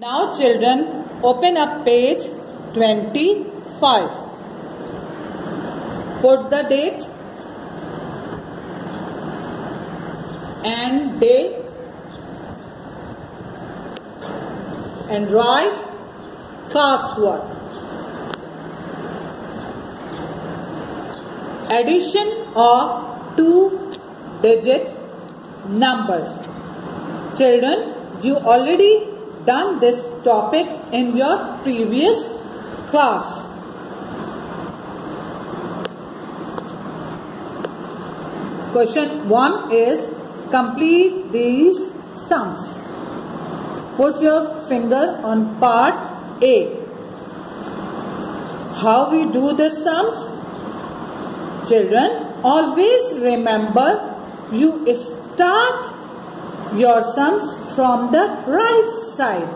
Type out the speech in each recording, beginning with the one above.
Now children, open up page 25. Put the date and day and write classwork. Addition of two-digit numbers. Children, you already done this topic in your previous class. Question 1 is complete these sums. Put your finger on part A. How we do the sums? Children, always remember you start your sums from the right side,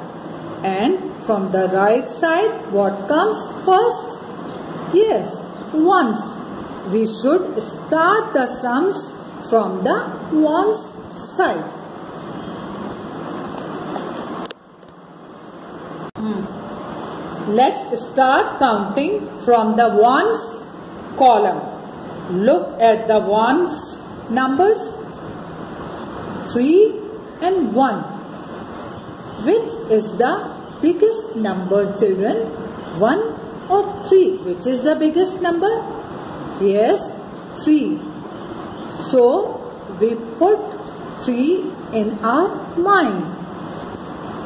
and from the right side what comes first? Yes, ones. We should start the sums from the ones side. Let's start counting from the ones column. Look at the ones numbers 3 and 1. Which is the biggest number, children? 1 or 3? Which is the biggest number? Yes, 3. So we put 3 in our mind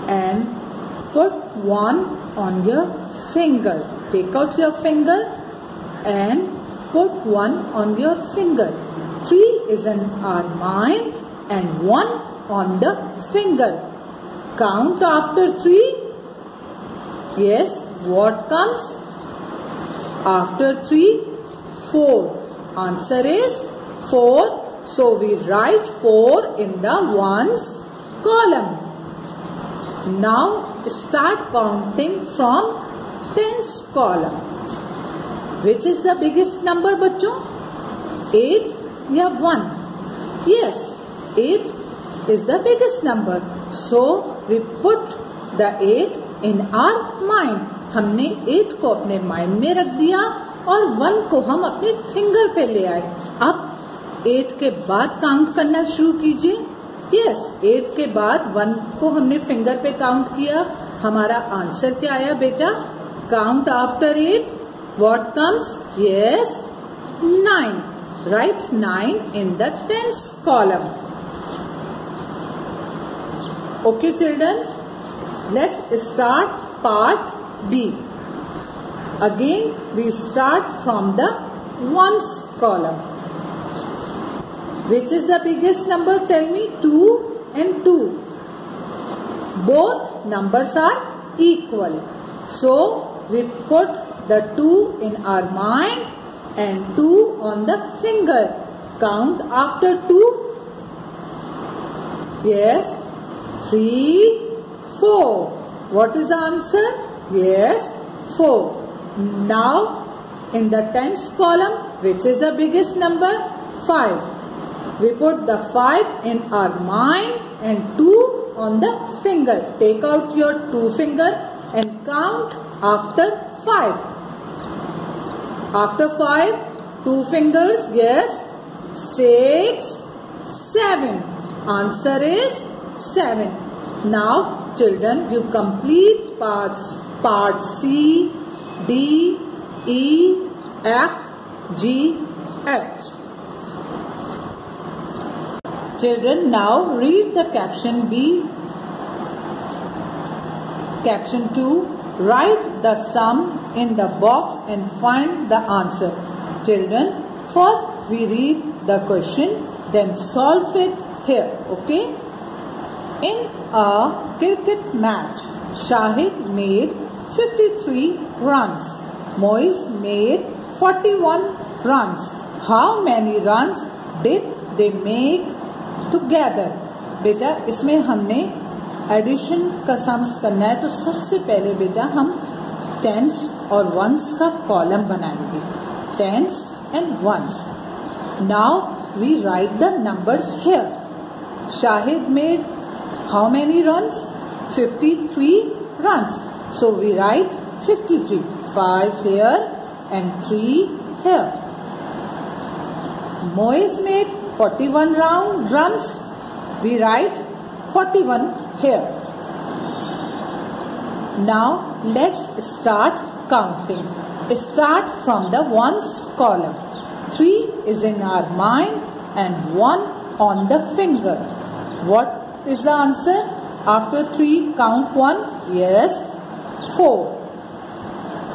and put 1 on your finger. Take out your finger and put 1 on your finger. 3 is in our mind and 1 on the finger. Count after 3. Yes, what comes after 3? 4. Answer is 4. So we write 4 in the ones column. Now start counting from tens column. Which is the biggest number, बच्चों? 8 या 1? Yes, 8 is the biggest number. So we put the 8 in our mind. हमने 8 को अपने mind में रख दिया और 1 को हम अपने फिंगर पे ले आए. अब 8 के बाद काउंट करना शुरू कीजिए. यस, 8 के बाद 1 को हमने फिंगर पे काउंट किया. हमारा आंसर क्या आया बेटा? Count after 8. What comes? Yes, 9. Write 9 in the tens column. Okay children, let's start part B. Again we start from the ones column. Which is the biggest number? Tell me. 2 and 2. Both numbers are equal. So we put the 2 in our mind and 2 on the finger. Count after 2. Yes, 3, 4. What is the answer? Yes, 4. Now in the tens column, which is the biggest number? 5. We put the 5 in our mind and 2 on the finger. Take out your 2 finger and count after 5. After 5, 2 fingers. Yes, 6, 7. Answer is 7. Now children, you complete part C, D, E, F, G, H. Children, now read the caption B. Caption 2. Write the sum in the box and find the answer. Children, first we read the question, then solve it here. Okay? In a cricket match, Shahid made 53 runs. Moiz made 41 runs. How many runs did they make together? बेटा इसमें हमने addition का sums करना है, तो सबसे पहले बेटा हम टेंस और वंस का कॉलम बनाएंगे. Tens and ones. Now we write the numbers here. Shahid made how many runs? 53 runs. So we write 53. 5 here and 3 here. Moise made 41 runs. We write 41 here. Now let's start counting. Start from the ones column. 3 is in our mind and 1 on the finger. What is the answer? After 3, count 1. Yes, 4.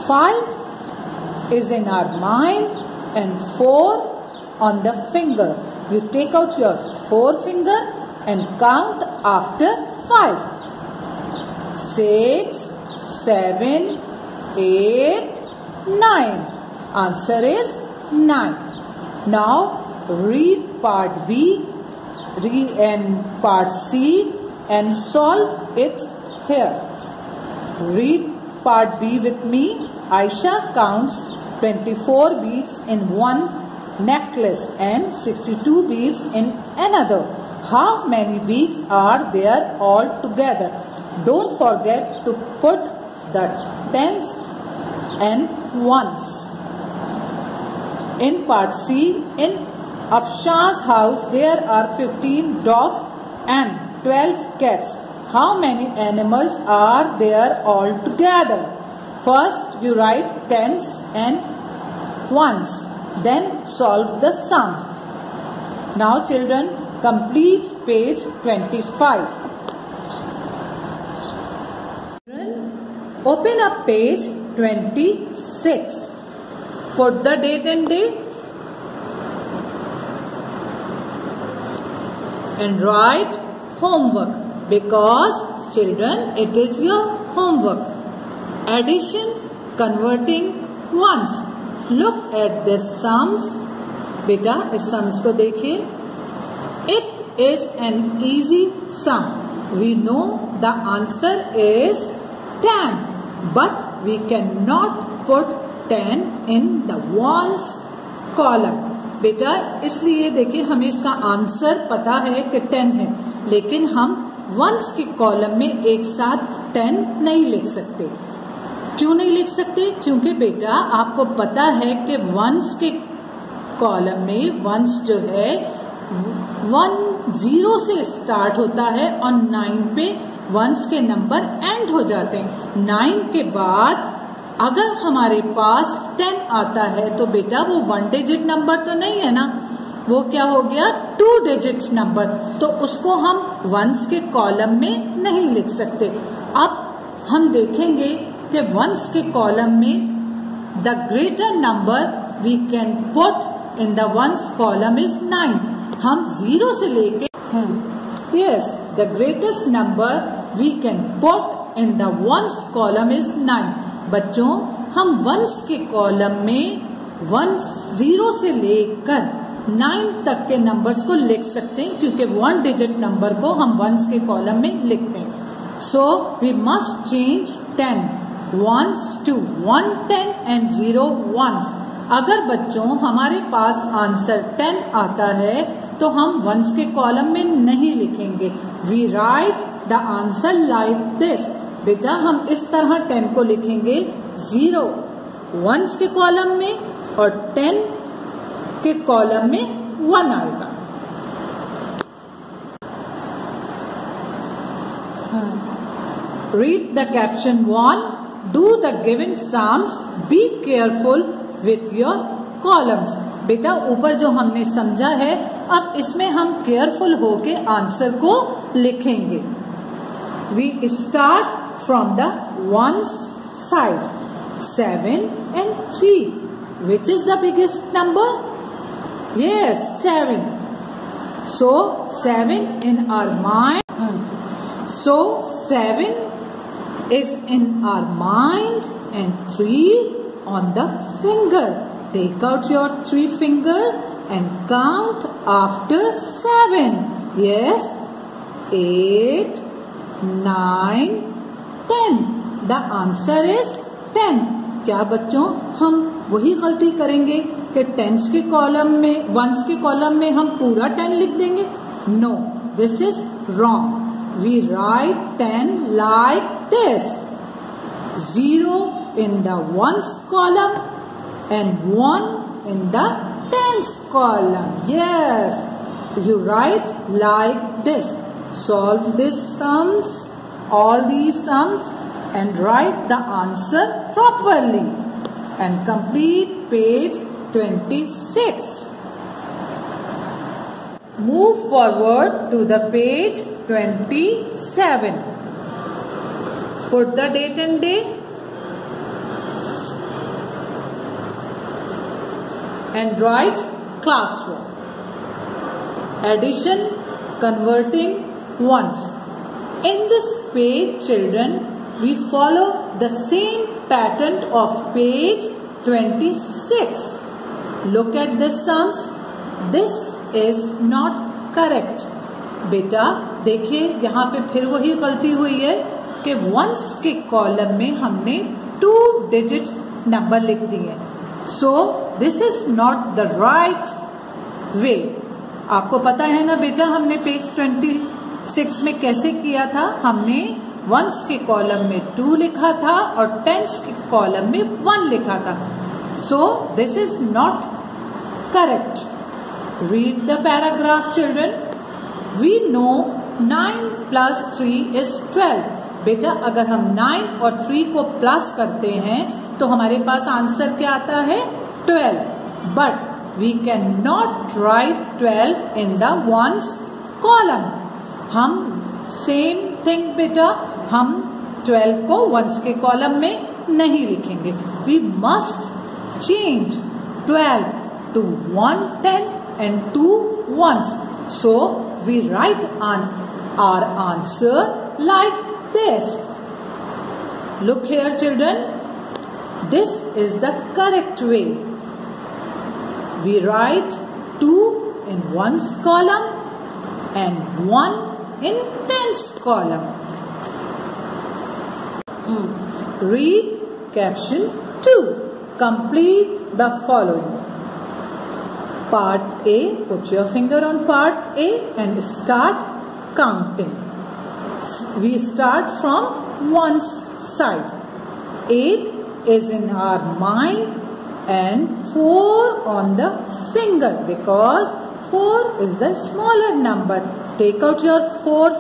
5 is in our mind and 4 on the finger. You take out your forefinger and count after 5. 6, 7, 8, 9. Answer is 9. Now read part B and part C and solve it here. Read part B with me. Aisha counts 24 beads in one necklace and 62 beads in another. How many beads are there all together? Don't forget to put the tens and ones. In part C, in Afshan's house there are 15 dogs and 12 cats. How many animals are there all together? First you write tens and ones. Then solve the sums. Now children, complete page 25. Open up page 26. Put the date and day and write homework, because children, it is your homework. Addition, converting ones. Look at the sums. बेटा इस sums को देखिए. It is an easy sum. We know the answer is 10, but we cannot put 10 in the ones column. बेटा इसलिए देखिए हमें इसका answer पता है कि 10 है, लेकिन हम वंस के कॉलम में एक साथ 10 नहीं लिख सकते. क्यों नहीं लिख सकते? क्योंकि बेटा आपको पता है कि वंस के कॉलम में वंस जो है 10 से स्टार्ट होता है और 9 पे वंस के नंबर एंड हो जाते हैं. 9 के बाद अगर हमारे पास 10 आता है तो बेटा वो 1 डिजिट नंबर तो नहीं है ना, वो क्या हो गया 2 डिजिट नंबर. तो उसको हम वंस के कॉलम में नहीं लिख सकते. अब हम देखेंगे कि वंस के कॉलम में the greater number we can put in the ones column is 9. हम 0 से लेके yes the greatest number we can put in the ones column is 9. बच्चों हम वंस के कॉलम में 0 से लेकर 9 तक के नंबर्स को लिख सकते हैं, क्योंकि 1 डिजिट नंबर को हम वंस के कॉलम में लिखते हैं. So we must change 10 ones to 1 10 and 0 ones. अगर बच्चों हमारे पास आंसर 10 आता है तो हम वंस के कॉलम में नहीं लिखेंगे. We write the answer like this. बेटा हम इस तरह 10 को लिखेंगे. 0 वंस के कॉलम में और 10 के कॉलम में 1 आएगा. Read the caption 1. Do the given sums. Be careful with your columns. बेटा ऊपर जो हमने समझा है अब इसमें हम केयरफुल होके आंसर को लिखेंगे. We start from the ones side. 7 and 3. Which is the biggest number? Yes, 7. So 7 in our mind. So 7 is in our mind and 3 on the finger. Take out your 3 finger and count after 7. Yes, 8, 9, 10. The answer is 10. क्या बच्चों हम वही गलती करेंगे कि tense के column में once के कॉलम में हम पूरा 10 लिख देंगे? No, this is wrong. We write 10 like this. 0 in the ones column and 1 in the tens column. Yes, you write like this. Solve these sums, all these sums, and write the answer properly and complete page 26. Move forward to the page 27. Put the date and day and write classwork. Addition, converting ones. In this page, children, we follow the same pattern of page 26. Look at the sums. This is not correct. बेटा देखिए यहाँ पे फिर वही गलती हुई है कि वंस के कॉलम में हमने 2 डिजिट नंबर लिख दिए. So this is not the right way. आपको पता है ना बेटा हमने पेज 26 में कैसे किया था. हमने वंस के कॉलम में 2 लिखा था और टेंस के कॉलम में 1 लिखा था. So this is not correct. Read the paragraph, children. We know 9 plus 3 is 12. बेटा अगर हम 9 और 3 को प्लस करते हैं तो हमारे पास आंसर क्या आता है 12. But we cannot write 12 in the ones column. हम same thing बेटा हम 12 को ones के कॉलम में नहीं लिखेंगे. We must change 12 to 1 10 and 2 ones. So we write on our answer like this. Look here, children. This is the correct way. We write 2 in ones column and 1 in tens column. Read caption 2. Complete the following. Part A, put your finger on part A and start counting. We start from one's side. 8 is in our mind and 4 on the finger because 4 is the smaller number. Take out your 4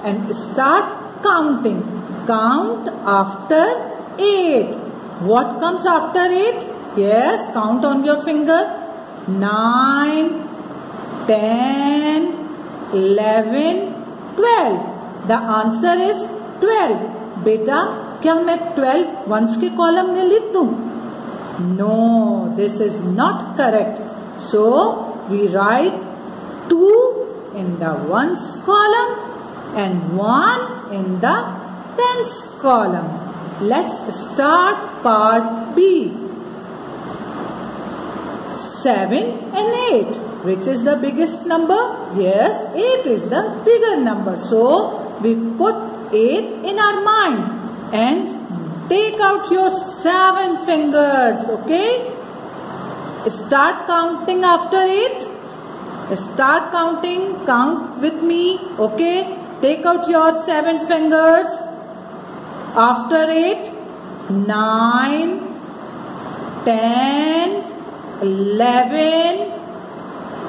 and start counting. Count after 8. What comes after 8? Yes, count on your finger. 9, 10, 11, 12. The answer is 12. बेटा क्या मैं 12 once के column में लिख दूं? No, this is not correct. So we write 2 in the ones column and 1 in the tens column. Let's start part B. 7 and 8. Which is the biggest number? Yes, 8 is the bigger number. So we put 8 in our mind and take out your 7 fingers. Okay? Start counting after 8. Start counting. Count with me. Okay? Take out your 7 fingers. After 8, 9, 10, 11,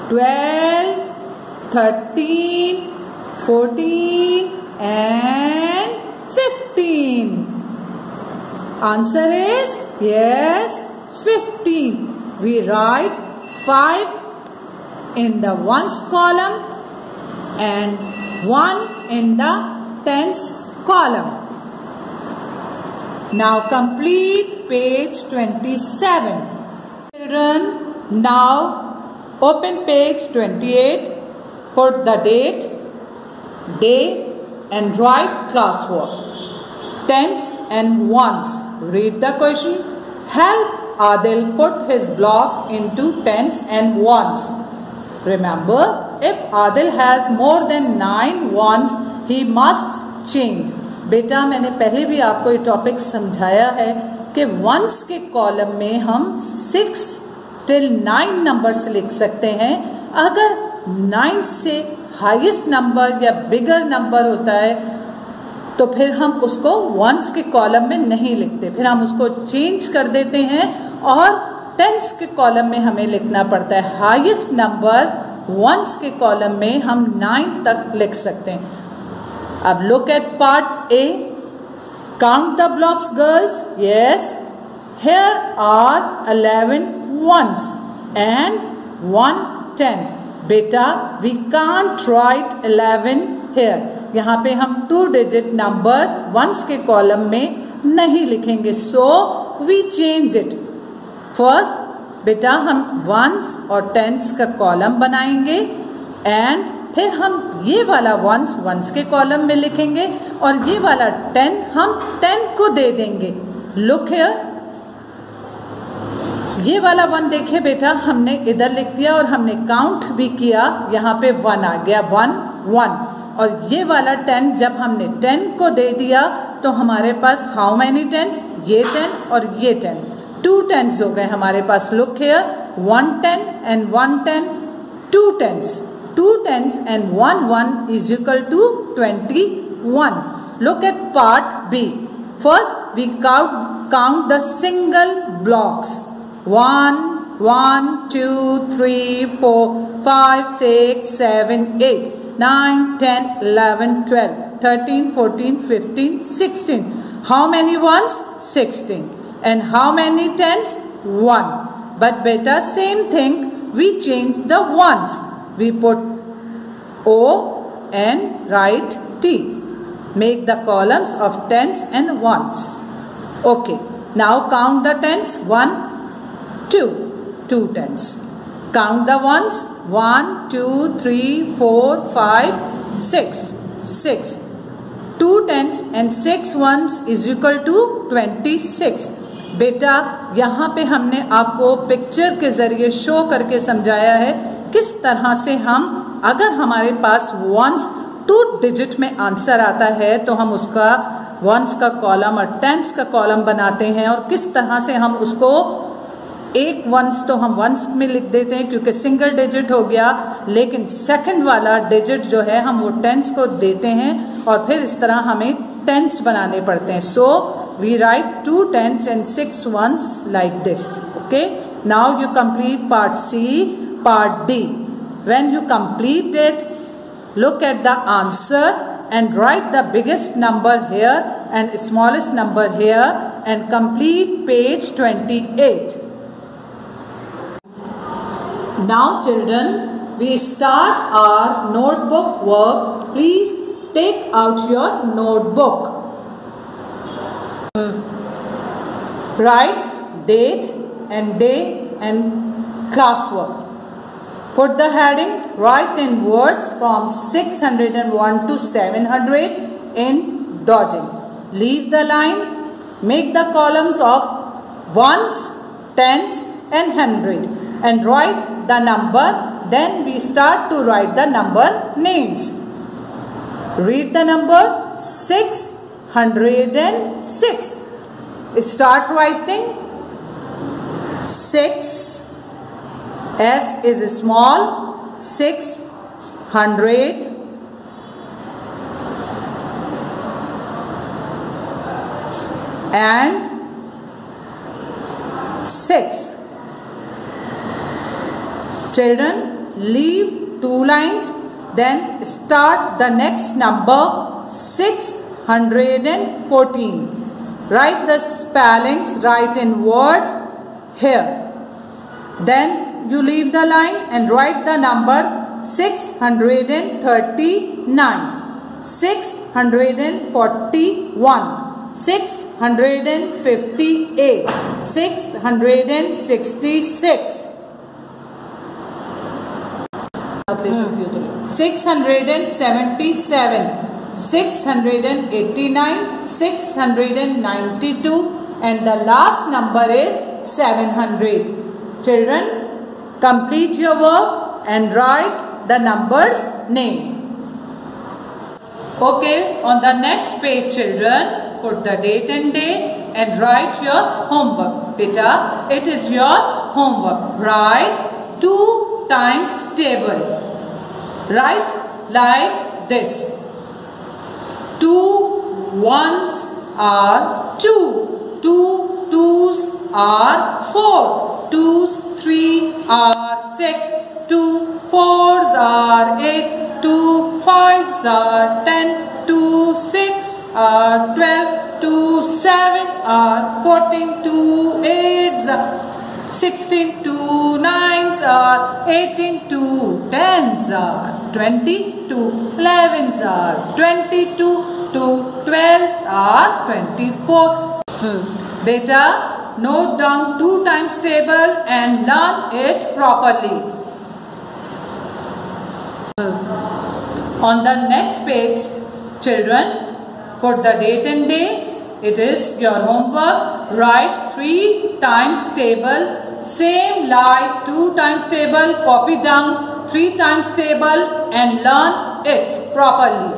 12, 13, 14 and 15. Answer is yes, 15. We write 5 in the ones column and 1 in the tens column. Now complete page 27. Children, now open page 28, put the date, day and write classwork. Tens and ones. Read the question. Help Adil put his blocks into tens and ones. Remember, if Adil has more than 9 ones, he must change. बेटा मैंने पहले भी आपको ये topic समझाया है कि once के कॉलम में हम 6 till 9 नंबर्स लिख सकते हैं. अगर 9 से हाईएस्ट नंबर या बिगर नंबर होता है तो फिर हम उसको वंस के कॉलम में नहीं लिखते, फिर हम उसको चेंज कर देते हैं और टेंस के कॉलम में हमें लिखना पड़ता है। हाईएस्ट नंबर वंस के कॉलम में हम 9 तक लिख सकते हैं। अब look at part A, count the blocks girls. Yes, here are 11 ones and 1 10. बेटा वी कांट राइट 11 here, यहाँ पे हम 2 डिजिट नंबर वंस के कॉलम में नहीं लिखेंगे, so we change it. First बेटा हम वंस और टेंस का कॉलम बनाएंगे एंड फिर हम ये वाला वंस के कॉलम में लिखेंगे और ये वाला 10 हम 10 को दे देंगे। लुक हियर, ये वाला 1 देखिए बेटा, हमने इधर लिख दिया और हमने काउंट भी किया, यहाँ पे 1 आ गया, 1 1। और ये वाला 10 जब हमने 10 को दे दिया तो हमारे पास हाउ मैनी टेंस, ये 10 और ये 10, 2 टेंस हो गए हमारे पास। Look here, 1 10 and 1 10, 2 tens, 2 tens and 1 1 is equal to 21. Look at part B. First we count the single blocks. 1 1 2 3 4 5 6 7 8 9 10 11 12 13 14 15 16. How many ones? 16. And how many tens? 1. But beta, same thing, we change the ones. We put O and write T. Make the columns of tens and ones. Okay. Now count the tens. 1 2, 2 tens. Count the ones. 1 2 3 4 5 6 6. 2 tens and 6 ones is equal to 26. बेटा यहाँ पे हमने आपको picture के जरिए show करके समझाया है किस तरह से हम, अगर हमारे पास वंस 2 डिजिट में आंसर आता है तो हम उसका वंस का कॉलम और टेंस का कॉलम बनाते हैं और किस तरह से हम उसको एक वंस तो हम वंस में लिख देते हैं क्योंकि सिंगल डिजिट हो गया, लेकिन सेकंड वाला डिजिट जो है हम वो टेंस को देते हैं और फिर इस तरह हमें टेंस बनाने पड़ते हैं। So we write 2 tens and 6 ones like this. Okay, now you complete part C, part D. When you complete it, look at the answer and write the biggest number here and smallest number here and complete page 28. Now children, we start our notebook work. Please take out your notebook. Write date and day and classwork. Put the heading, write in words from 601 to 700 in dodging. Leave the line, make the columns of ones, tens and hundred and write the number. Then we start to write the number names. Read the number 606. Start writing 6. S is small, 600 and 6. Children, leave 2 lines, then start the next number 614. Write the spellings, write in words here. Then you leave the line and write the number 639, 641, 658, 666, 677, 689, 692 and the last number is 700. Children, complete your work and write the number's name. Okay, on the next page children, put the date and day and write your homework. Beta, it is your homework. Write 2 times table. Write like this. 2 ones are 2. 2 twos are 4. 2's 3 are 6. 2 fours are 8. 2 fives are 10. 2 6 are 12. 2 7 are 14. 2 8s are 16. 2 9s are 18. 2 10s are 20. 2 11s are 22. 2 12s are 24. Beta, note down 2 times table and learn it properly. On the next page, children, put the date and day. It is your homework. Write 3 times table. Same like 2 times table. Copy down 3 times table and learn it properly.